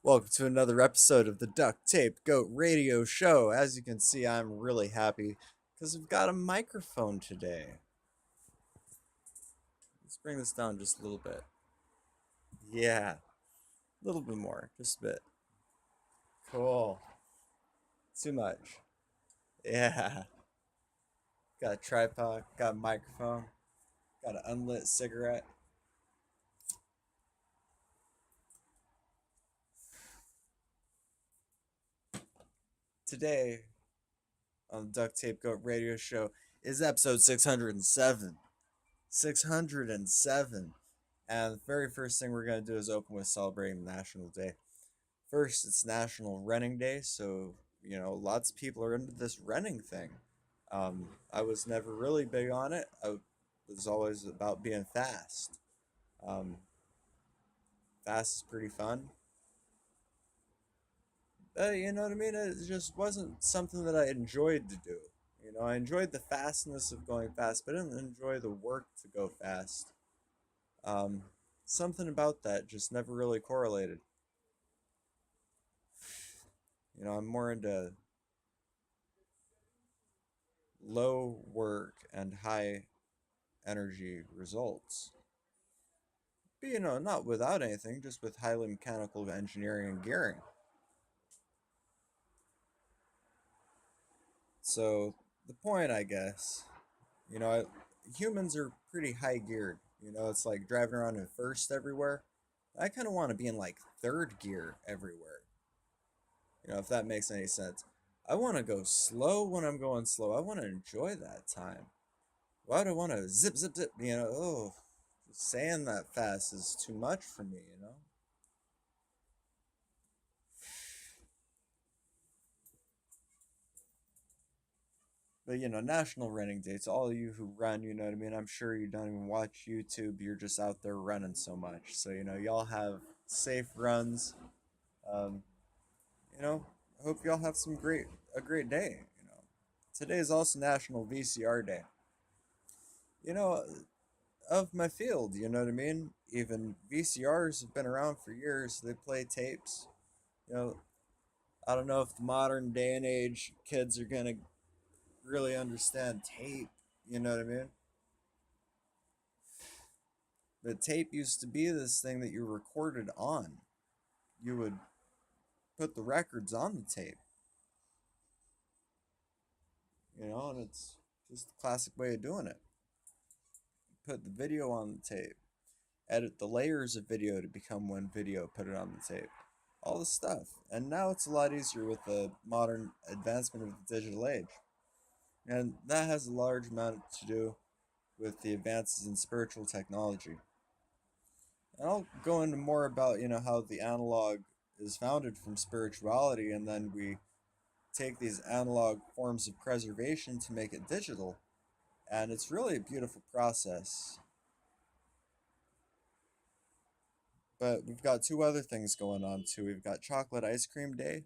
Welcome to another episode of the Duct Tape Goat Radio Show. As you can see, I'm really happy because we've got a microphone today. Let's bring this down just a little bit. Yeah, a little bit more, just a bit. Cool. Too much. Yeah. Got a tripod, got a microphone, got an unlit cigarette. Today on the Duct Tape Goat Radio Show is episode 607. 607. And the very first thing we're going to do is open with celebrating National Day. First, it's National Running Day, so lots of people are into this running thing. I was never really big on it. I was always about being fast. Um, Fast is pretty fun. You know what I mean? It just wasn't something that I enjoyed to do. I enjoyed the fastness of going fast, but I didn't enjoy the work to go fast. Um, Something about that just never really correlated. I'm more into low work and high energy results. But not without anything, just with highly mechanical engineering and gearing. So the point, I guess, you know, I, humans are pretty high geared. It's like driving around in first everywhere. I kind of want to be in like third gear everywhere. If that makes any sense. I want to go slow when I'm going slow. I want to enjoy that time. Why do I want to zip, zip, zip? Saying that fast is too much for me. But National Running Day. To all of you who run, you know what I mean? I'm sure you don't even watch YouTube. You're just out there running so much. So, y'all have safe runs. Um, I hope y'all have a great day. Today is also National VCR Day. You know, of my field, you know what I mean? Even VCRs have been around for years. They play tapes. You know, I don't know if the modern day and age kids are gonna really understand tape. You know what I mean? The tape used to be this thing that you recorded on. You would put the records on the tape, and it's just the classic way of doing it. Put the video on the tape, edit the layers of video to become one video, put it on the tape. All this stuff. And now it's a lot easier with the modern advancement of the digital age. And that has a large amount to do with the advances in spiritual technology. And I'll go into more about, how the analog is founded from spirituality, and then we take these analog forms of preservation to make it digital. And it's really a beautiful process. But we've got two other things going on too. We've got Chocolate Ice Cream Day,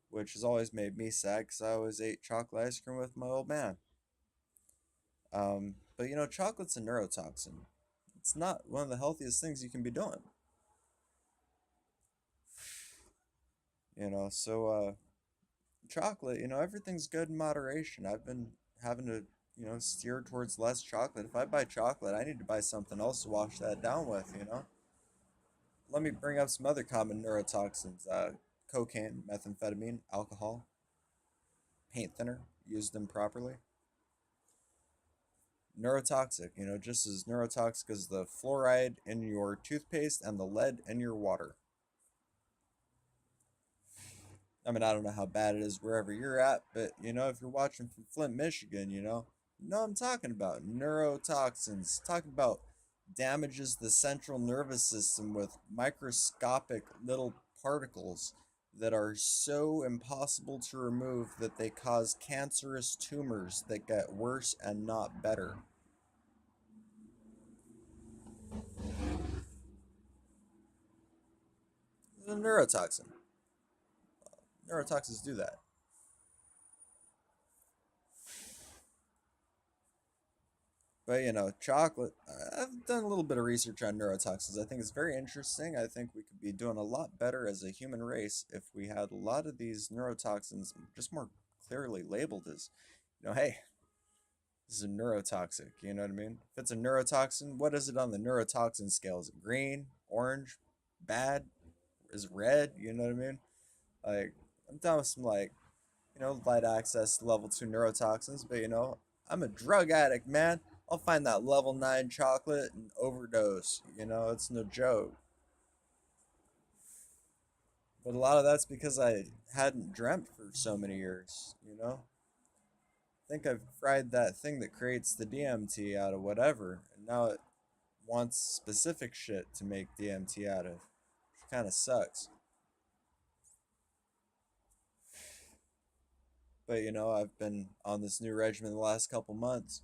which has always made me sad because I always ate chocolate ice cream with my old man. But chocolate's a neurotoxin. It's not one of the healthiest things you can be doing. So chocolate, everything's good in moderation. I've been having to, steer towards less chocolate. If I buy chocolate, I need to buy something else to wash that down with. Let me bring up some other common neurotoxins: cocaine, methamphetamine, alcohol, paint thinner, used improperly. Neurotoxic, just as neurotoxic as the fluoride in your toothpaste and the lead in your water. I mean, I don't know how bad it is wherever you're at, but if you're watching from Flint, Michigan, what I'm talking about. Neurotoxins. Talking about damages the central nervous system with microscopic little particles that are so impossible to remove that they cause cancerous tumors that get worse and not better. It's a neurotoxin. Neurotoxins do that. But chocolate. I've done a little bit of research on neurotoxins. I think it's very interesting. I think we could be doing a lot better as a human race if we had a lot of these neurotoxins just more clearly labeled as, hey, this is a neurotoxic. You know what I mean? If it's a neurotoxin, what is it on the neurotoxin scale? Is it green, orange, bad? Is it red? You know what I mean? Like, I'm down with some light access to level 2 neurotoxins, but I'm a drug addict, man. I'll find that level 9 chocolate and overdose. It's no joke. But a lot of that's because I hadn't dreamt for so many years. I think I've fried that thing that creates the DMT out of whatever, and now it wants specific shit to make DMT out of. Which kind of sucks. But I've been on this new regimen the last couple months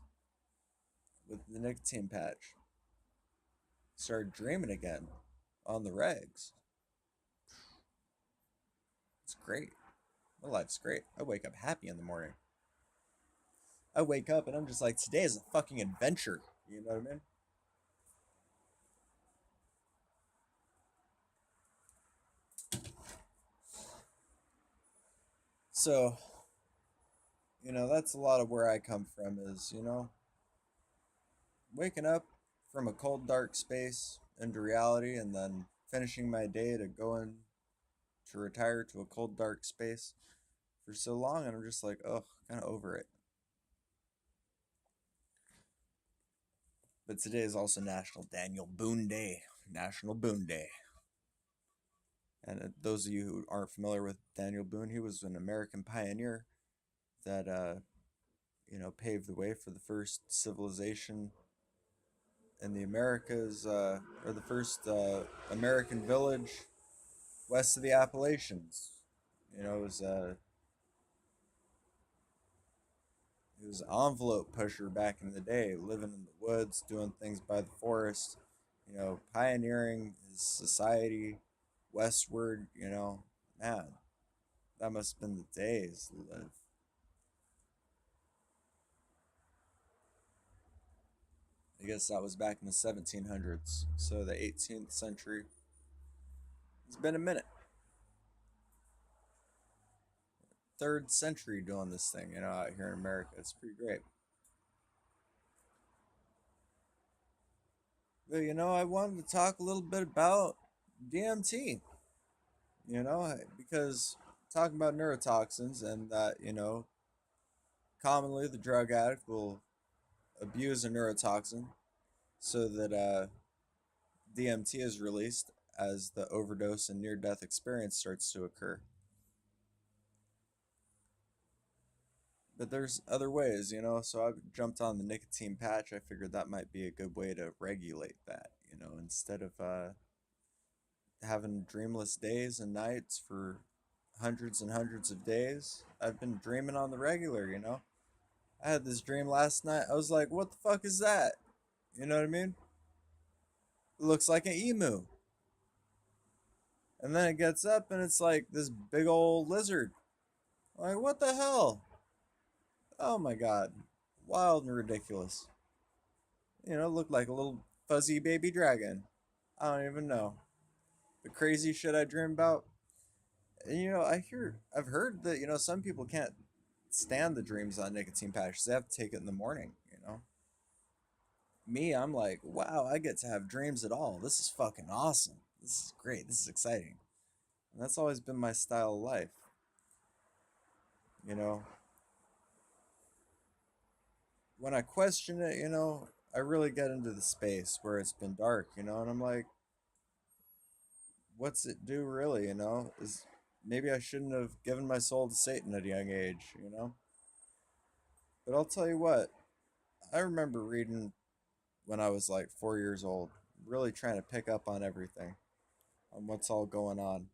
with the nicotine patch. Started dreaming again on the regs. It's great. My life's great. I wake up happy in the morning. I wake up and I'm just like, today is a fucking adventure. You know what I mean? So, that's a lot of where I come from is, waking up from a cold, dark space into reality and then finishing my day to go in to retire to a cold, dark space for so long. And I'm just like, oh, kind of over it. But today is also National Daniel Boone Day. National Boone Day. And those of you who aren't familiar with Daniel Boone, he was an American pioneer that, paved the way for the first civilization in the Americas, or the first American village west of the Appalachians. He was an envelope pusher back in the day, living in the woods, doing things by the forest, pioneering his society westward. Man, that must have been the days to live. I guess that was back in the 1700s, so the 18th century. It's been a minute. Third century doing this thing, out here in America. It's pretty great. But I wanted to talk a little bit about DMT. Because talking about neurotoxins and that commonly the drug addict will abuse a neurotoxin so that DMT is released as the overdose and near-death experience starts to occur. But there's other ways. So I jumped on the nicotine patch. I figured that might be a good way to regulate that, instead of having dreamless days and nights for hundreds and hundreds of days. I've been dreaming on the regular. I had this dream last night. I was like, what the fuck is that? You know what I mean? It looks like an emu. And then it gets up and it's like this big old lizard. Like, what the hell? Oh my god. Wild and ridiculous. It looked like a little fuzzy baby dragon. I don't even know. The crazy shit I dream about. And, I've heard that, some people can't stand the dreams on nicotine patches. They have to take it in the morning. Me, I'm like, wow, I get to have dreams at all. This is fucking awesome. This is great. This is exciting. And that's always been my style of life. You know, when I question it, I really get into the space where it's been dark, and I'm like, what's it do really? Is maybe I shouldn't have given my soul to Satan at a young age? But I'll tell you what, I remember reading when I was like 4 years old, really trying to pick up on everything, on what's all going on.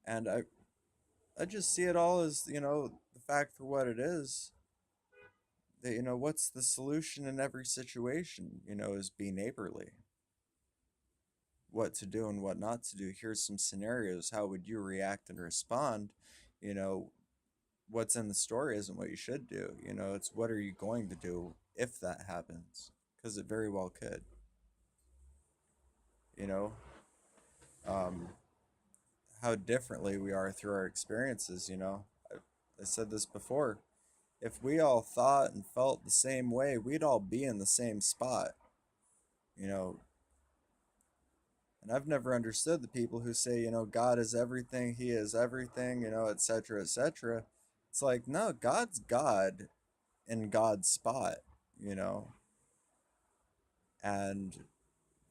And I just see it all as, the fact for what it is. That, what's the solution in every situation, is be neighborly. What to do and what not to do. Here's some scenarios. How would you react and respond? You know, what's in the story isn't what you should do. It's what are you going to do? if that happens, because it very well could. You know, um, how differently we are through our experiences. I said this before. If we all thought and felt the same way, we'd all be in the same spot. You know, and I've never understood the people who say, God is everything, He is everything, etc., etc. It's like, no, God's God in God's spot, you know, and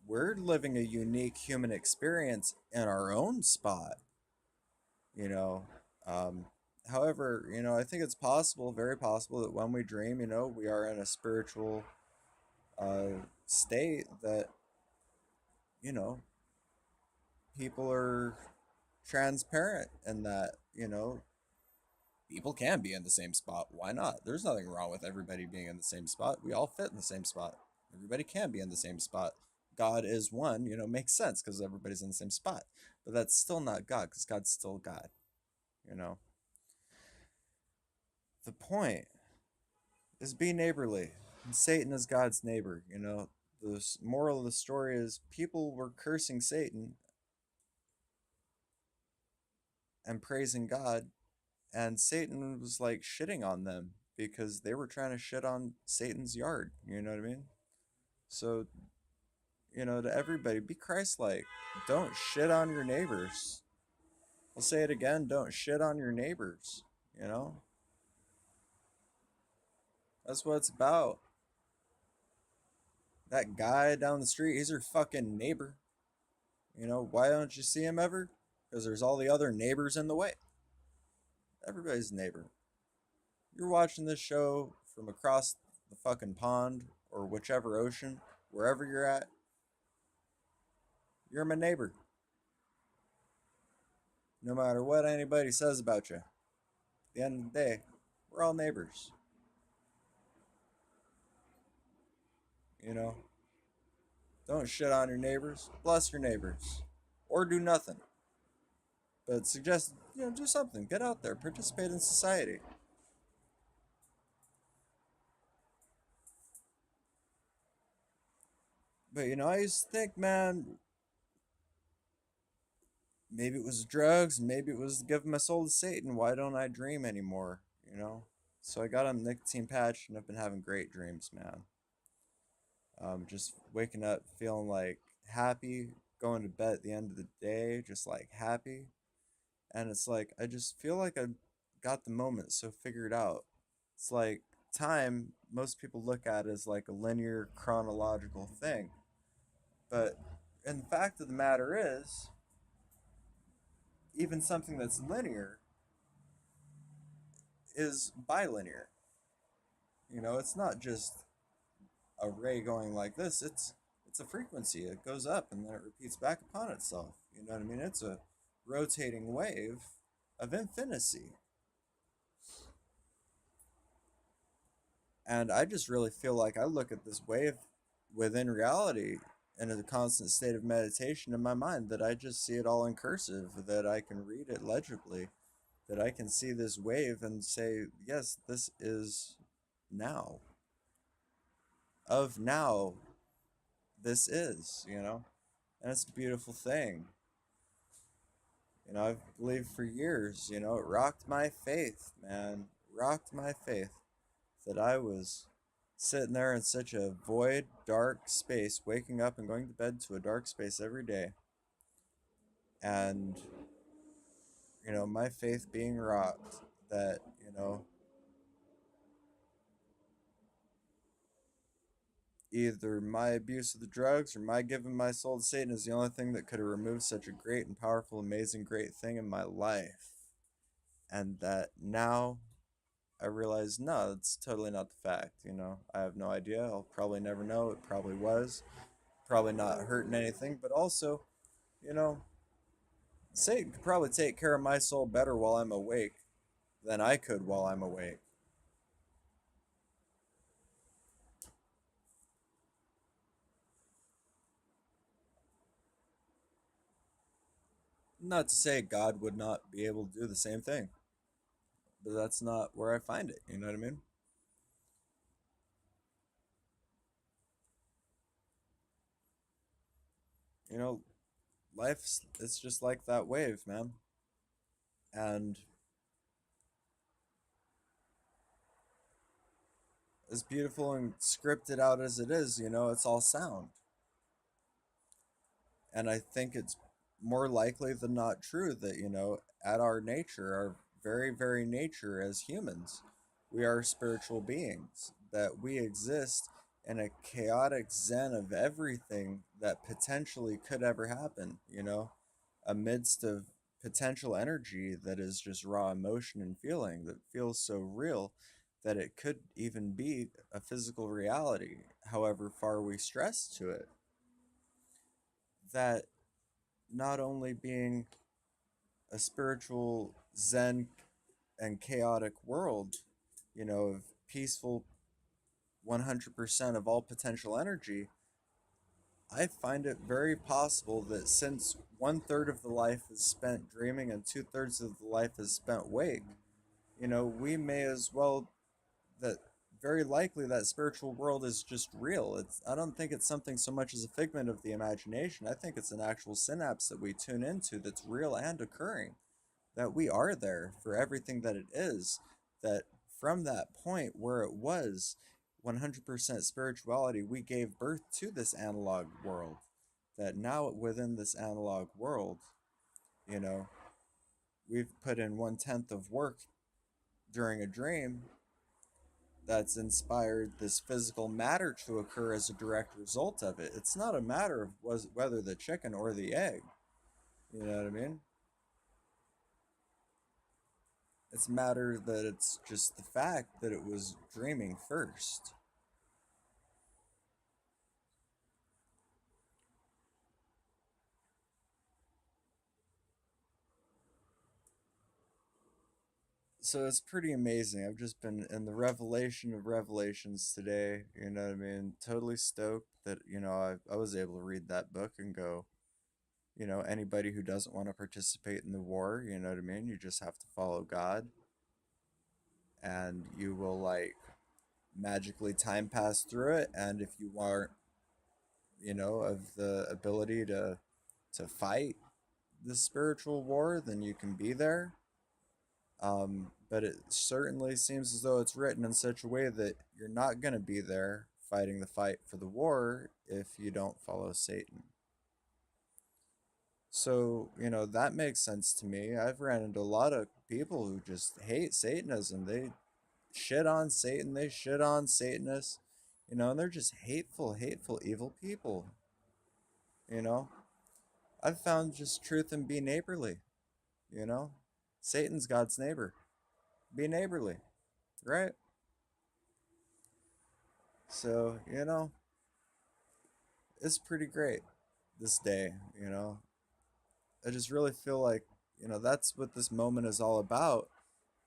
we're living a unique human experience in our own spot, you know. Um, However, I think it's possible, very possible, that when we dream, we are in a spiritual state that, you know, people are transparent and that, people can be in the same spot. Why not? There's nothing wrong with everybody being in the same spot. We all fit in the same spot. Everybody can be in the same spot. God is one, makes sense because everybody's in the same spot. But that's still not God because God's still God, you know. The point is be neighborly. And Satan is God's neighbor, The moral of the story is people were cursing Satan and praising God, and Satan was like shitting on them because they were trying to shit on Satan's yard. You know what I mean? So, to everybody, be Christ like. Don't shit on your neighbors. I'll say it again, don't shit on your neighbors. You know? That's what it's about. That guy down the street, he's your fucking neighbor. Why don't you see him ever? Because there's all the other neighbors in the way. Everybody's a neighbor. You're watching this show from across the fucking pond or whichever ocean, wherever you're at, you're my neighbor. No matter what anybody says about you, at the end of the day, we're all neighbors. You know, don't shit on your neighbors, bless your neighbors, or do nothing. But suggest, do something. Get out there, participate in society. But I used to think, man, maybe it was drugs, maybe it was giving my soul to Satan. Why don't I dream anymore? So I got on the nicotine patch and I've been having great dreams, man. Just waking up feeling like happy, going to bed at the end of the day, just like happy. And it's like, I just feel like I got the moment so figured out. It's like time, most people look at as like a linear chronological thing. But, and the fact of the matter is, even something that's linear is bilinear. It's not just a ray going like this. It's a frequency. It goes up and then it repeats back upon itself. You know what I mean? It's a rotating wave of infinity. And I just really feel like I look at this wave within reality in a constant state of meditation in my mind, that I just see it all in cursive, that I can read it legibly, that I can see this wave and say, yes, this is now. Of now, this is, And it's a beautiful thing. I've believed for years, it rocked my faith, man. Rocked my faith that I was sitting there in such a void, dark space, waking up and going to bed to a dark space every day. And, my faith being rocked that, either my abuse of the drugs or my giving my soul to Satan is the only thing that could have removed such a great and powerful, amazing, great thing in my life. And that now I realize, no, that's totally not the fact. I have no idea. I'll probably never know. It probably was. Probably not hurting anything. But also, you know, Satan could probably take care of my soul better while I'm awake than I could while I'm awake. Not to say God would not be able to do the same thing, but that's not where I find it. You know what I mean? you know, life's it's just like that wave, man. And as beautiful and scripted out as it is, it's all sound. And I think it's more likely than not true that, at our nature, our very, very nature as humans, we are spiritual beings, that we exist in a chaotic zen of everything that potentially could ever happen, amidst of potential energy that is just raw emotion and feeling that feels so real that it could even be a physical reality, however far we stress to it. That not only being a spiritual zen and chaotic world, of peaceful 100% of all potential energy, I find it very possible that since one third of the life is spent dreaming and two-thirds of the life is spent awake, we may as well, that very likely that spiritual world is just real. I don't think it's something so much as a figment of the imagination. I think it's an actual synapse that we tune into that's real and occurring. That we are there for everything that it is. That from that point where it was 100% spirituality, we gave birth to this analog world. That now within this analog world, you know, we've put in 1/10 of work during a dream that's inspired this physical matter to occur as a direct result of it. It's not a matter of whether the chicken or the egg. You know what I mean? It's a matter that it's just the fact that it was dreaming first. So it's pretty amazing. I've just been in the revelation of revelations today. You know what I mean? Totally stoked that, I was able to read that book and go, anybody who doesn't want to participate in the war, you know what I mean? You just have to follow God and you will like magically time pass through it. And if you aren't, of the ability to fight the spiritual war, then you can be there. But it certainly seems as though it's written in such a way that you're not going to be there fighting the fight for the war if you don't follow Satan. So, that makes sense to me. I've ran into a lot of people who just hate Satanism. They shit on Satan, they shit on Satanists, and they're just hateful, hateful, evil people, you know? I've found just truth in be neighborly, you know? Satan's God's neighbor. Be neighborly, right? So, it's pretty great this day, I just really feel like, that's what this moment is all about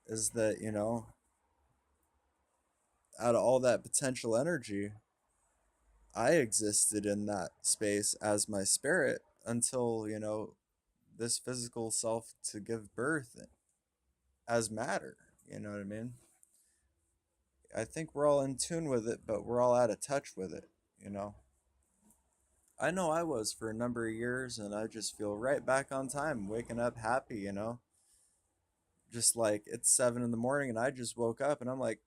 is that, out of all that potential energy, I existed in that space as my spirit until, this physical self to give birth as matter. You know what I mean? I think we're all in tune with it, but we're all out of touch with it, you know? I know I was for a number of years, and I just feel right back on time, waking up happy, Just like it's 7 in the morning, and I just woke up, and I'm like,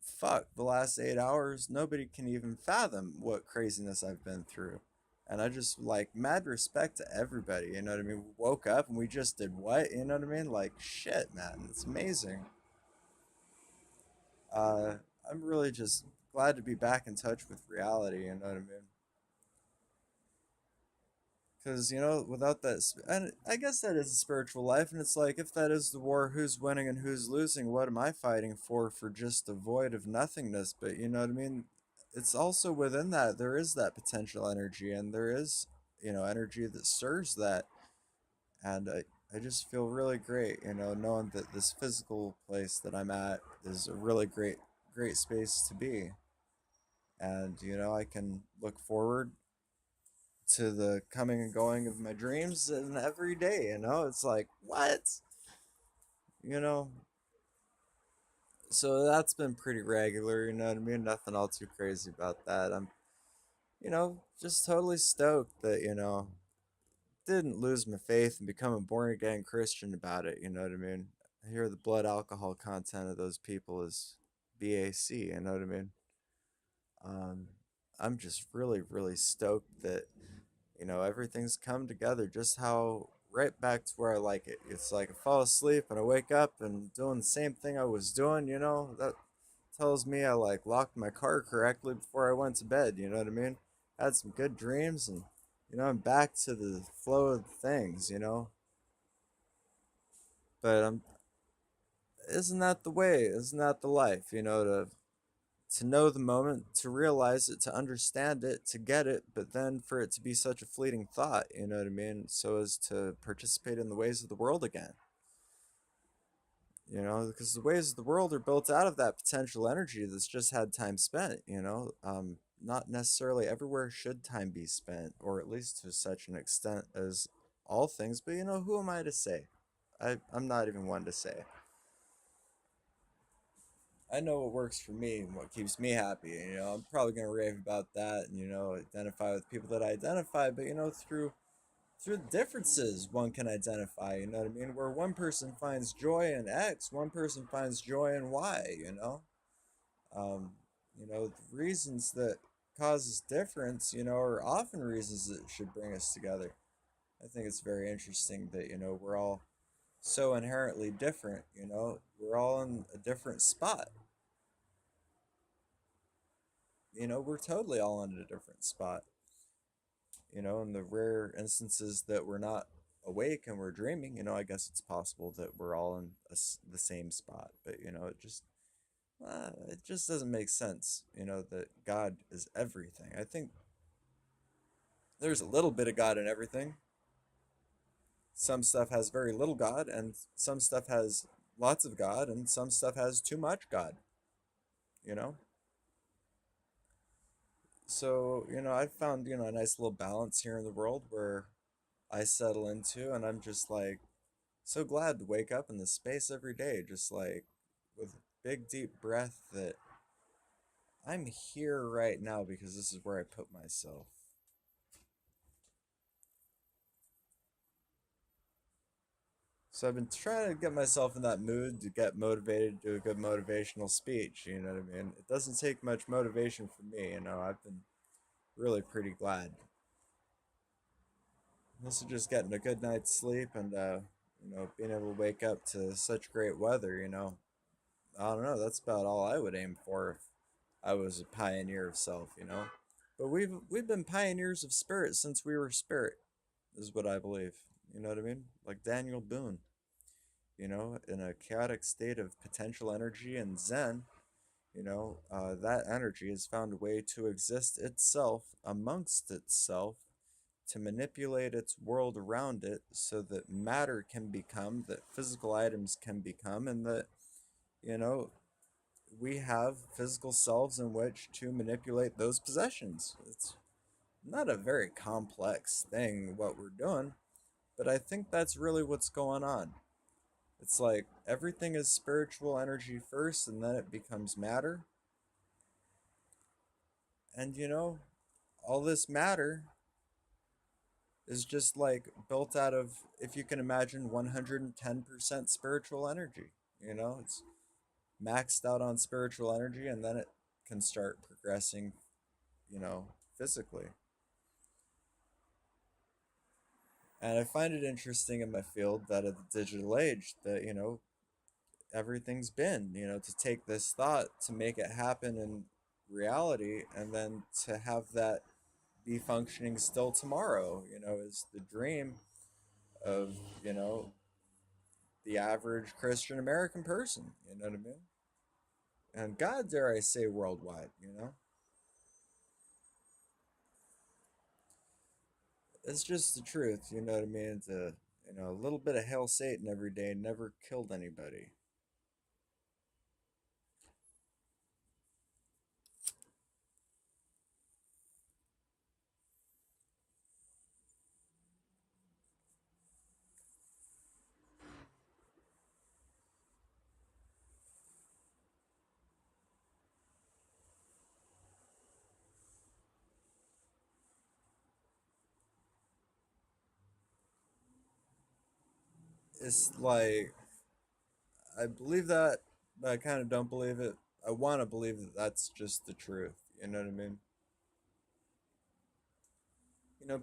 fuck, the last 8 hours, nobody can even fathom what craziness I've been through. And I just like mad respect to everybody, you know what I mean? We woke up and we just did what, you know what I mean? Like shit, man, it's amazing. Uh, I'm really just glad to be back in touch with reality, you know what I mean? Because, without that, and I guess that is a spiritual life, and it's like, if that is the war, who's winning and who's losing? What am I fighting for just a void of nothingness? But, you know what I mean? It's also within that, there is that potential energy, and there is, energy that serves that. And I just feel really great, knowing that this physical place that I'm at is a really great, great space to be. And, I can look forward to the coming and going of my dreams and every day, it's like what, you know so that's been pretty regular, you know what I mean, nothing all too crazy about that. I'm just totally stoked that, didn't lose my faith and become a born again Christian about it. You know what I mean? I hear the blood alcohol content of those people is BAC. You know what I mean? Um, I'm just really, really stoked that, everything's come together just how right back to where I like it. It's like I fall asleep and I wake up and doing the same thing I was doing, that tells me I like locked my car correctly before I went to bed, you know what I mean? Had some good dreams and I'm back to the flow of things, But isn't that the way? Isn't that the life, to know the moment, to realize it, to understand it, to get it, but then for it to be such a fleeting thought, you know what I mean? So as to participate in the ways of the world again, because the ways of the world are built out of that potential energy that's just had time spent, not necessarily everywhere should time be spent, or at least to such an extent as all things, but who am I to say? I'm not even one to say. I know what works for me and what keeps me happy. And, I'm probably gonna rave about that and identify with people that I identify. But through the differences, one can identify. You know what I mean? Where one person finds joy in X, one person finds joy in Y. Um, the reasons that causes difference, are often reasons that should bring us together. I think it's very interesting that we're all so inherently different. We're all in a different spot. We're totally all in a different spot. In the rare instances that we're not awake and we're dreaming, I guess it's possible that we're all in the same spot. But, it just doesn't make sense, that God is everything. I think there's a little bit of God in everything. Some stuff has very little God, and some stuff has lots of God, and some stuff has too much God, you know? So, I've found, a nice little balance here in the world where I settle into, and I'm just like so glad to wake up in this space every day, just like with a big deep breath that I'm here right now because this is where I put myself. So I've been trying to get myself in that mood to get motivated to do a good motivational speech, you know what I mean? It doesn't take much motivation from me, I've been really pretty glad. This is just getting a good night's sleep and being able to wake up to such great weather, I don't know, that's about all I would aim for if I was a pioneer of self, But we've been pioneers of spirit since we were spirit, is what I believe. You know what I mean? Like Daniel Boone, in a chaotic state of potential energy and Zen, that energy has found a way to exist itself amongst itself to manipulate its world around it so that matter can become, that physical items can become, and that, you know, we have physical selves in which to manipulate those possessions. It's not a very complex thing what we're doing, but I think that's really what's going on. It's like everything is spiritual energy first and then it becomes matter. And all this matter is just like built out of, if you can imagine, 110% spiritual energy. It's maxed out on spiritual energy and then it can start progressing, physically. And I find it interesting in my field that at the digital age that, everything's been, to take this thought, to make it happen in reality, and then to have that be functioning still tomorrow, is the dream of, you know, the average Christian American person, you know what I mean? And God, dare I say, worldwide. It's just the truth, you know what I mean? A little bit of Hail Satan every day never killed anybody. It's like I believe that, but I kind of don't believe it. I want to believe that that's just the truth. You know what I mean?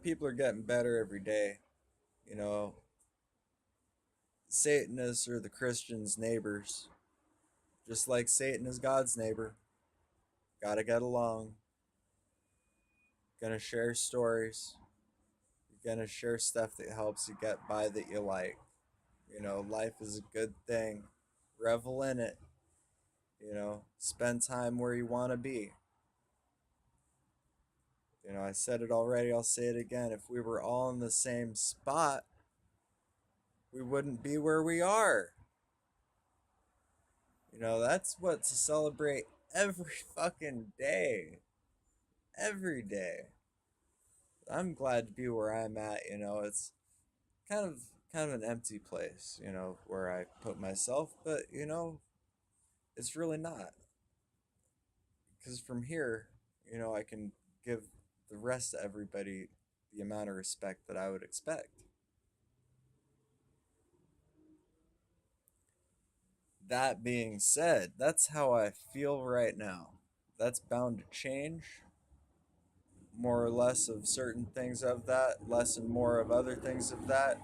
People are getting better every day. You know, Satanists are the Christians' neighbors, just like Satan is God's neighbor. Gotta get along. Gonna share stories. You're gonna share stuff that helps you get by that you like. Life is a good thing. Revel in it. Spend time where you want to be. I said it already, I'll say it again. If we were all in the same spot, we wouldn't be where we are. That's what to celebrate every fucking day. Every day. I'm glad to be where I'm at. It's kind of an empty place, where I put myself, but it's really not. Because from here, I can give the rest of everybody the amount of respect that I would expect. That being said, that's how I feel right now. That's bound to change. More or less of certain things of that, less and more of other things of that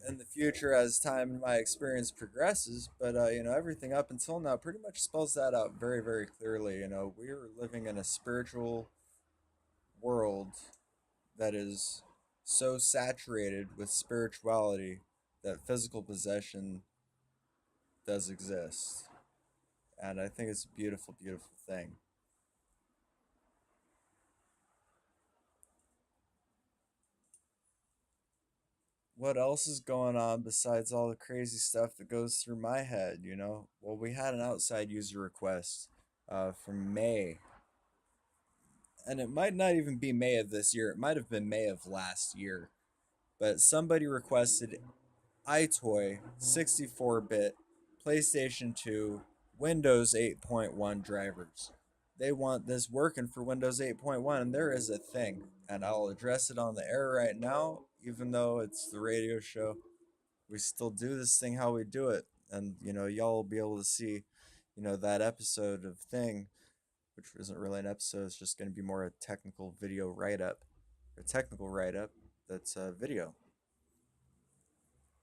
in the future as time and my experience progresses. But, everything up until now pretty much spells that out very, very clearly. We are living in a spiritual world that is so saturated with spirituality that physical possession does exist. And I think it's a beautiful, beautiful thing. What else is going on besides all the crazy stuff that goes through my head, Well, we had an outside user request from May. And it might not even be May of this year. It might have been May of last year. But somebody requested iToy 64-bit PlayStation 2 Windows 8.1 drivers. They want this working for Windows 8.1, and there is a thing. And I'll address it on the air right now, even though it's the radio show. We still do this thing how we do it. And, y'all will be able to see, that episode of Thing, which isn't really an episode, it's just going to be more a technical video write up, a technical write up that's a video.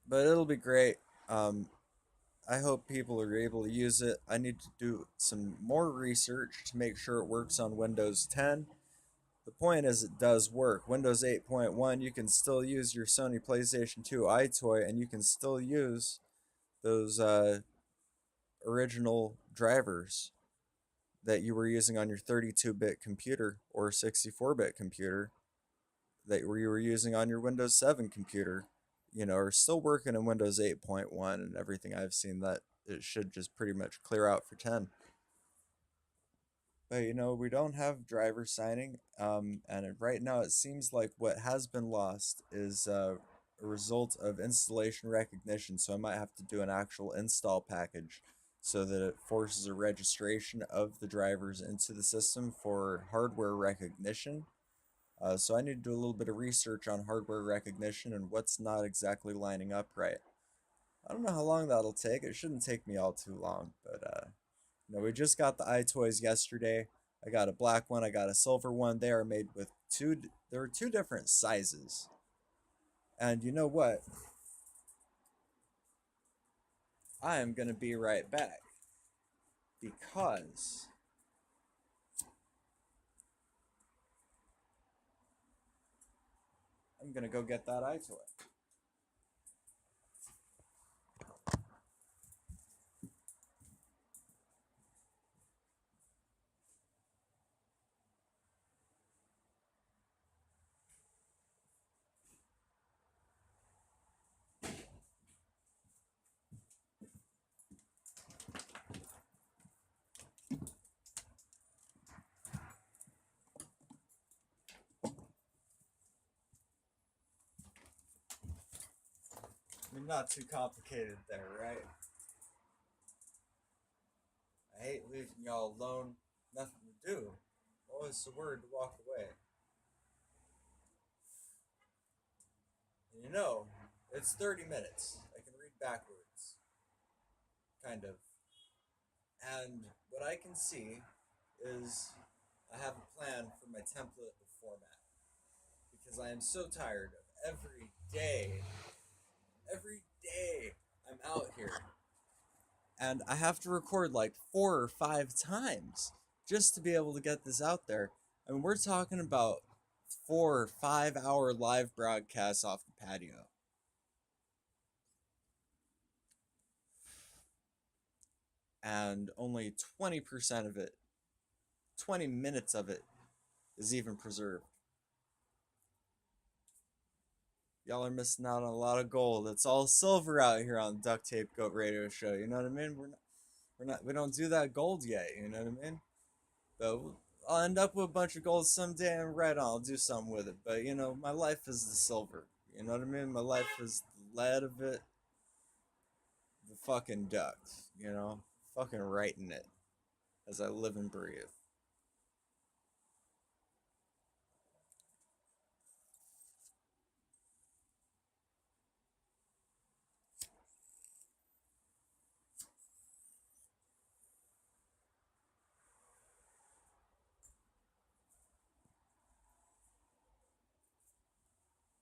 But it'll be great. I hope people are able to use it. I need to do some more research to make sure it works on Windows 10. The point is, it does work. Windows 8.1, you can still use your Sony PlayStation 2 iToy, and you can still use those original drivers that you were using on your 32-bit computer or 64-bit computer that you were using on your Windows 7 computer, are still working in Windows 8.1, and everything I've seen that it should just pretty much clear out for 10. But we don't have driver signing, and right now it seems like what has been lost is a result of installation recognition. So I might have to do an actual install package so that it forces a registration of the drivers into the system for hardware recognition. So I need to do a little bit of research on hardware recognition and what's not exactly lining up right. I don't know how long that'll take. It shouldn't take me all too long, but we just got the iToys yesterday. I got a black one. I got a silver one. They are made with two. There are two different sizes. And you know what? I am gonna be right back because I'm gonna go get that iToy. I mean, not too complicated there, right? I hate leaving y'all alone, nothing to do. Always the word to walk away. And It's 30 minutes. I can read backwards, kind of. And what I can see is I have a plan for my template of format because I am so tired of every day I'm out here and I have to record like 4 or 5 times just to be able to get this out there. And we're talking about 4 or 5 hour live broadcasts off the patio. And only 20% of it, 20 minutes of it, is even preserved. Y'all are missing out on a lot of gold. It's all silver out here on the Duct Tape Goat Radio Show. You know what I mean? We don't do that gold yet. You know what I mean? But I'll end up with a bunch of gold someday, and right on, I'll do something with it. But you know, my life is the silver. You know what I mean? My life is the lead of it, the fucking duct. You know, fucking writing it as I live and breathe.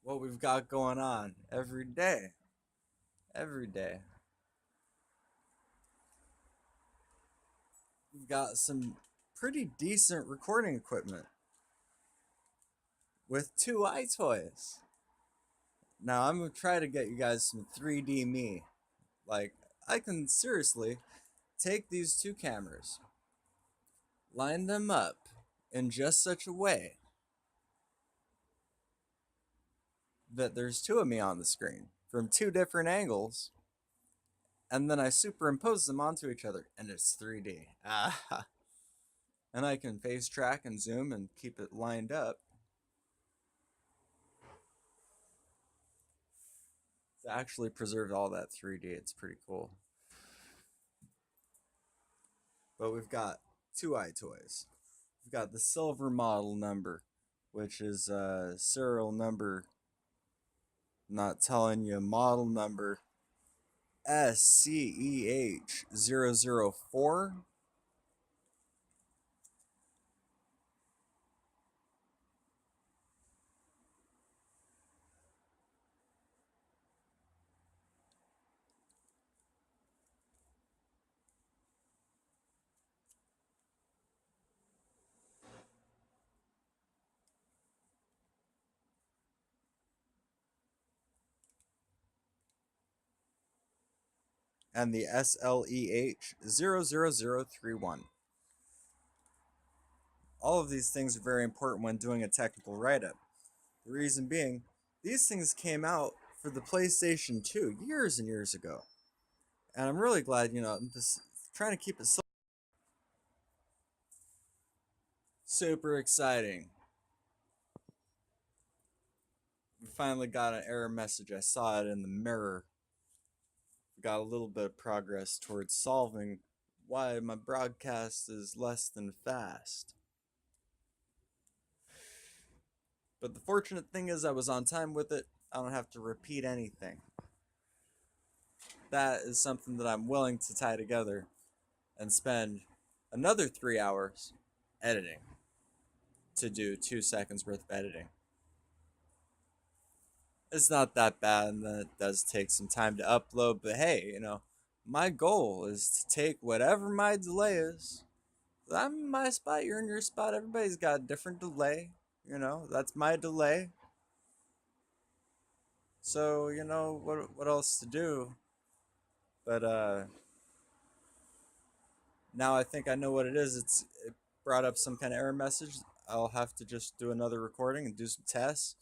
What we've got going on every day, every day. We've got some pretty decent recording equipment with two iToys. Now I'm gonna try to get you guys some 3D me. Like I can seriously take these two cameras, line them up in just such a way that there's two of me on the screen from two different angles, and then I superimpose them onto each other, and it's 3D. Ah, and I can face track and zoom and keep it lined up to actually preserve all that 3D. It's pretty cool. But we've got two iToys. We've got the silver model number, which is serial number, not telling you, model number SCEH 004. And the SLEH 00031. All of these things are very important when doing a technical write up. The reason being, these things came out for the PlayStation 2 years and years ago. And I'm really glad, you know, this trying to keep it so super exciting. We finally got an error message. I saw it in the mirror. We got a little bit of progress towards solving why my broadcast is less than fast. But the fortunate thing is I was on time with it. I don't have to repeat anything. That is something that I'm willing to tie together and spend another 3 hours editing to do 2 seconds worth of editing. It's not that bad, and then it does take some time to upload, but hey, you know, my goal is to take whatever my delay is. I'm in my spot, you're in your spot, everybody's got a different delay, you know, that's my delay. So, you know, what else to do? But now I think I know what it is. It brought up some kind of error message. I'll have to just do another recording and do some tests,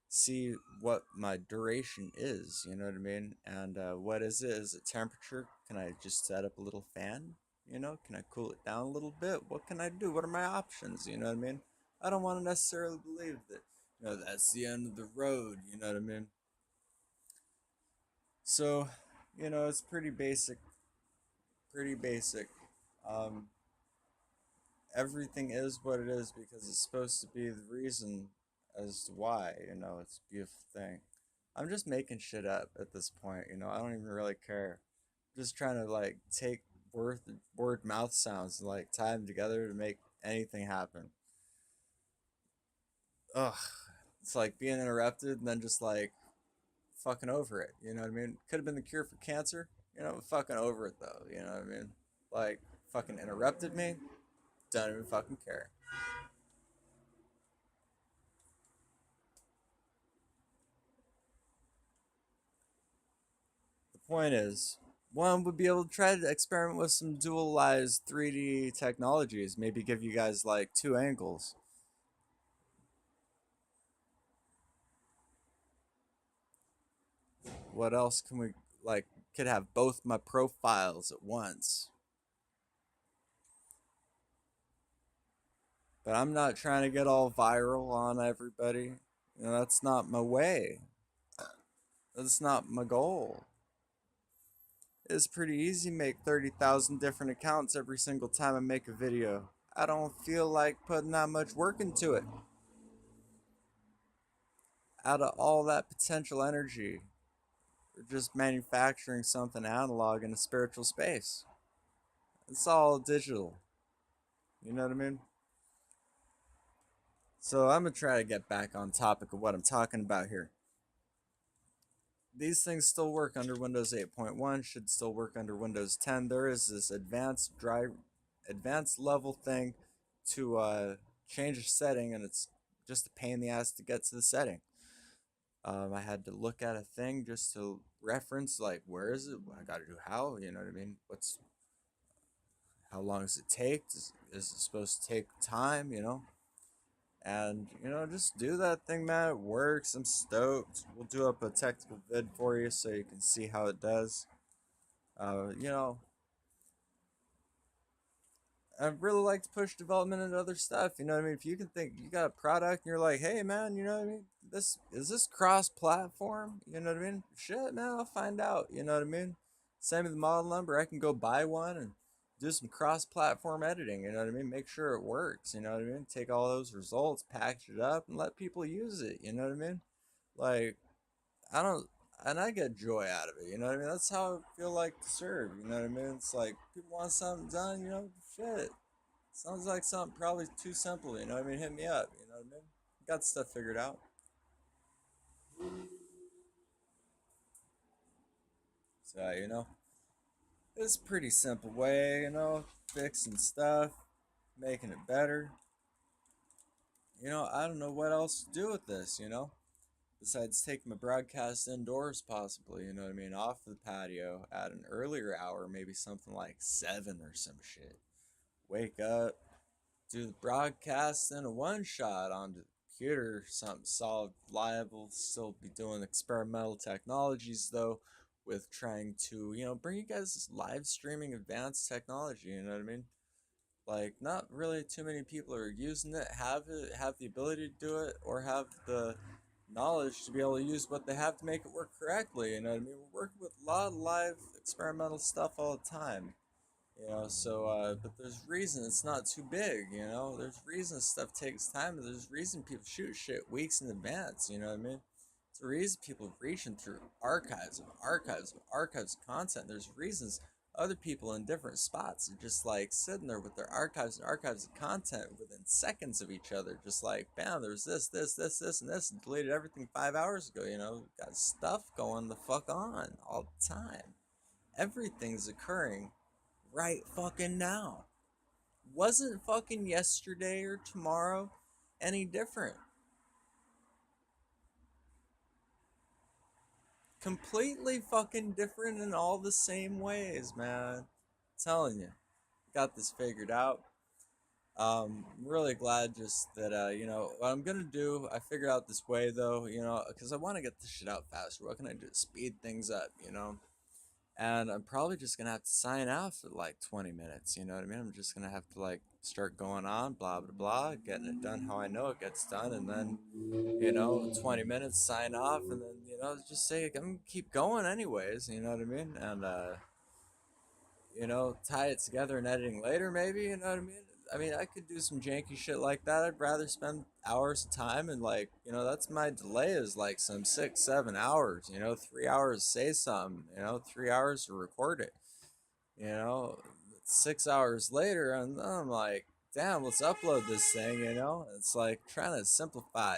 see what my duration is. You know what I mean? And what is it? Is it temperature? Can I just set up a little fan? You know, can I cool it down a little bit? What can I do? What are my options? You know what I mean? I don't want to necessarily believe that, you know, that's the end of the road. You know what I mean? So, you know, it's pretty basic. Pretty basic. Um, Everything is what it is because it's supposed to be the reason as to why, you know, it's a beautiful thing. I'm just making shit up at this point, you know. I don't even really care. Just trying to like take word mouth sounds and like tie them together to make anything happen. Ugh, it's like being interrupted and then just like fucking over it. You know what I mean? Could have been the cure for cancer. You know, fucking over it though. You know what I mean? Like fucking interrupted me. Don't even fucking care. The point is, one would be able to try to experiment with some dualized 3D technologies. Maybe give you guys like two angles. What else can we like? Could have both my profiles at once. But I'm not trying to get all viral on everybody. You know, that's not my way. That's not my goal. It's pretty easy to make 30,000 different accounts every single time I make a video. I don't feel like putting that much work into it. Out of all that potential energy, we're just manufacturing something analog in a spiritual space. It's all digital. You know what I mean? So I'm gonna try to get back on topic of what I'm talking about here. These things still work under Windows 8.1, should still work under Windows 10. There is this advanced level thing to change a setting, and it's just a pain in the ass to get to the setting. I had to look at a thing just to reference, like, where is it? What I got to do how? You know what I mean? How long does it take? Is it supposed to take time? You know? And, you know, just do that thing, man. It works. I'm stoked. We'll do up a technical vid for you so you can see how it does. You know, I'd really like to push development into other stuff. You know what I mean? If you can think you got a product and you're like, hey, man, you know what I mean? This cross platform? You know what I mean? Shit, man, I'll find out. You know what I mean? Send me the model number. I can go buy one and do some cross platform editing. You know what I mean? Make sure it works. You know what I mean? Take all those results, package it up, and let people use it. You know what I mean? Like, I don't, and I get joy out of it. You know what I mean? That's how I feel like to serve. You know what I mean? It's like people want something done. You know, shit. Sounds like something probably too simple. You know what I mean? Hit me up. You know what I mean? Got stuff figured out. So you know, it's a pretty simple way. You know, fixing stuff, making it better. You know, I don't know what else to do with this. You know, besides take my broadcast indoors, possibly. You know what I mean? Off the patio at an earlier hour, maybe something like 7 or some shit. Wake up, do the broadcast in a one shot on the computer, something solid, reliable. Still be doing experimental technologies though, with trying to, you know, bring you guys this live streaming advanced technology. You know what I mean? Like, not really too many people are using it, have the ability to do it, or have the knowledge to be able to use what they have to make it work correctly. You know what I mean? We're working with a lot of live experimental stuff all the time. You know, so but there's reason it's not too big. You know, there's reason stuff takes time. There's reason people shoot shit weeks in advance. You know what I mean? It's a reason people reaching through archives of content. There's reasons other people in different spots are just like sitting there with their archives and archives of content within seconds of each other. Just like, bam, there's this, and this, and deleted everything 5 hours ago. You know, got stuff going the fuck on all the time. Everything's occurring right fucking now. Wasn't fucking yesterday or tomorrow any different. Completely fucking different in all the same ways, man. I'm telling you, got this figured out. I'm really glad just that, you know, what I'm gonna do, I figured out this way though, you know, because I want to get this shit out faster. What can I do to speed things up, you know? And I'm probably just gonna have to sign out for like 20 minutes. You know what I mean? I'm just gonna have to like start going on, blah blah blah, getting it done how I know it gets done, and then, you know, 20 minutes sign off, and then, you know, just say I'm gonna keep going anyways. You know what I mean? And you know, tie it together in editing later, maybe. You know what I mean? I mean, I could do some janky shit like that. I'd rather spend hours of time and like, that's my delay is like some 6, 7 hours. 3 hours to say something. 3 hours to record it. You know, 6 hours later, and I'm like, damn, let's upload this thing. It's like trying to simplify,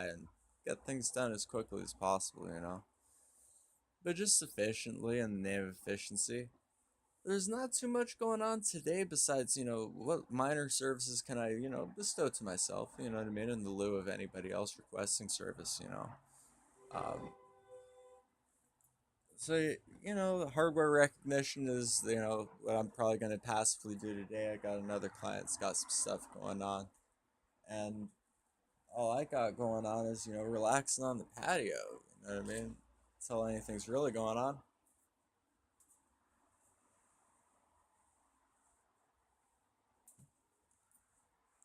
and get things done as quickly as possible. But just efficiently in the name of efficiency. There's not too much going on today besides, what minor services can I, bestow to myself, you know what I mean, in the lieu of anybody else requesting service. Um, so, the hardware recognition is, what I'm probably going to passively do today. I got another client that's got some stuff going on. And all I got going on is, relaxing on the patio. You know what I mean? Until anything's really going on.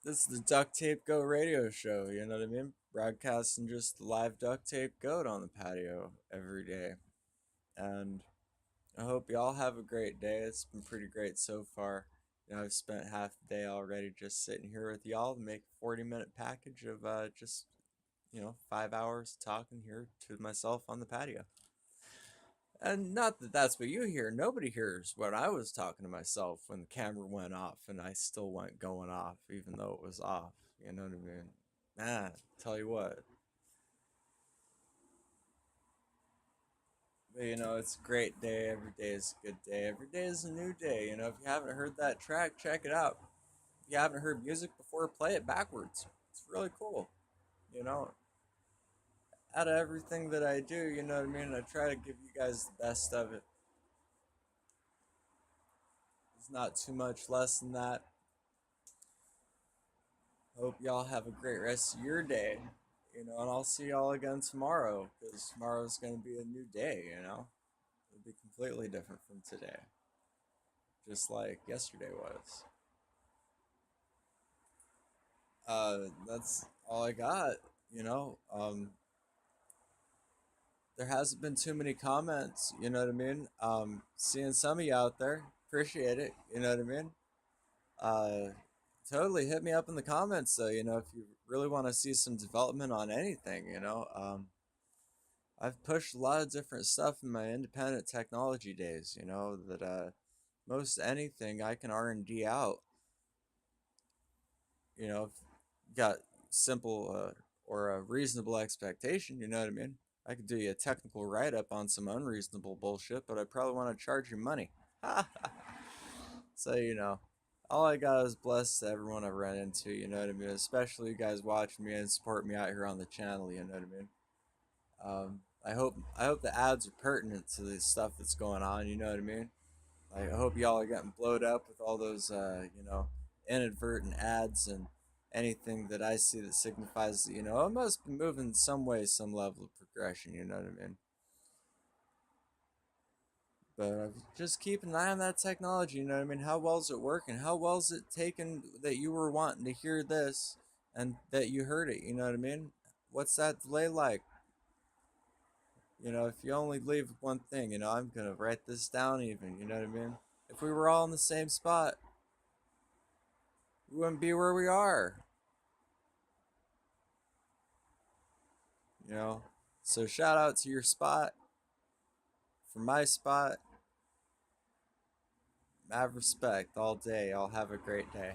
This is the Duct Tape Go radio show, you know what I mean? Broadcasting just live duct tape goat on the patio every day. And I hope y'all have a great day. It's been pretty great so far. I've spent half the day already just sitting here with y'all to make a 40-minute package of just, 5 hours talking here to myself on the patio. And not that that's what you hear. Nobody hears what I was talking to myself when the camera went off and I still went going off, even though it was off. You know what I mean? Man, tell you what. But, it's a great day. Every day is a good day. Every day is a new day. If you haven't heard that track, check it out. If you haven't heard music before, play it backwards. It's really cool. You know, Out of everything that I do, you know what I mean? I try to give you guys the best of it. It's not too much less than that. Hope y'all have a great rest of your day. And I'll see y'all again tomorrow because tomorrow's going to be a new day. It'll be completely different from today, just like yesterday was. That's all I got. You know, um, there hasn't been too many comments. You know what I mean? Seeing some of you out there, appreciate it. You know what I mean? Uh, totally hit me up in the comments though. If you really want to see some development on anything. I've pushed a lot of different stuff in my independent technology days. That most anything I can R&D out. If you got simple or a reasonable expectation, you know what I mean? I could do you a technical write up on some unreasonable bullshit, but I probably want to charge you money. So, all I got is blessed to everyone I've run into, you know what I mean? Especially you guys watching me and support me out here on the channel, you know what I mean? I hope the ads are pertinent to the stuff that's going on, you know what I mean? I hope y'all are getting blowed up with all those, inadvertent ads and anything that I see that signifies that, it must be moving some way, some level of progression, you know what I mean? But just keep an eye on that technology, you know what I mean? How well is it working? How well is it taken that you were wanting to hear this and that you heard it, you know what I mean? What's that delay like? If you only leave one thing, I'm gonna write this down even, you know what I mean? If we were all in the same spot, we wouldn't be where we are, you know? So shout out to your spot, from my spot. Have respect all day. I'll have a great day.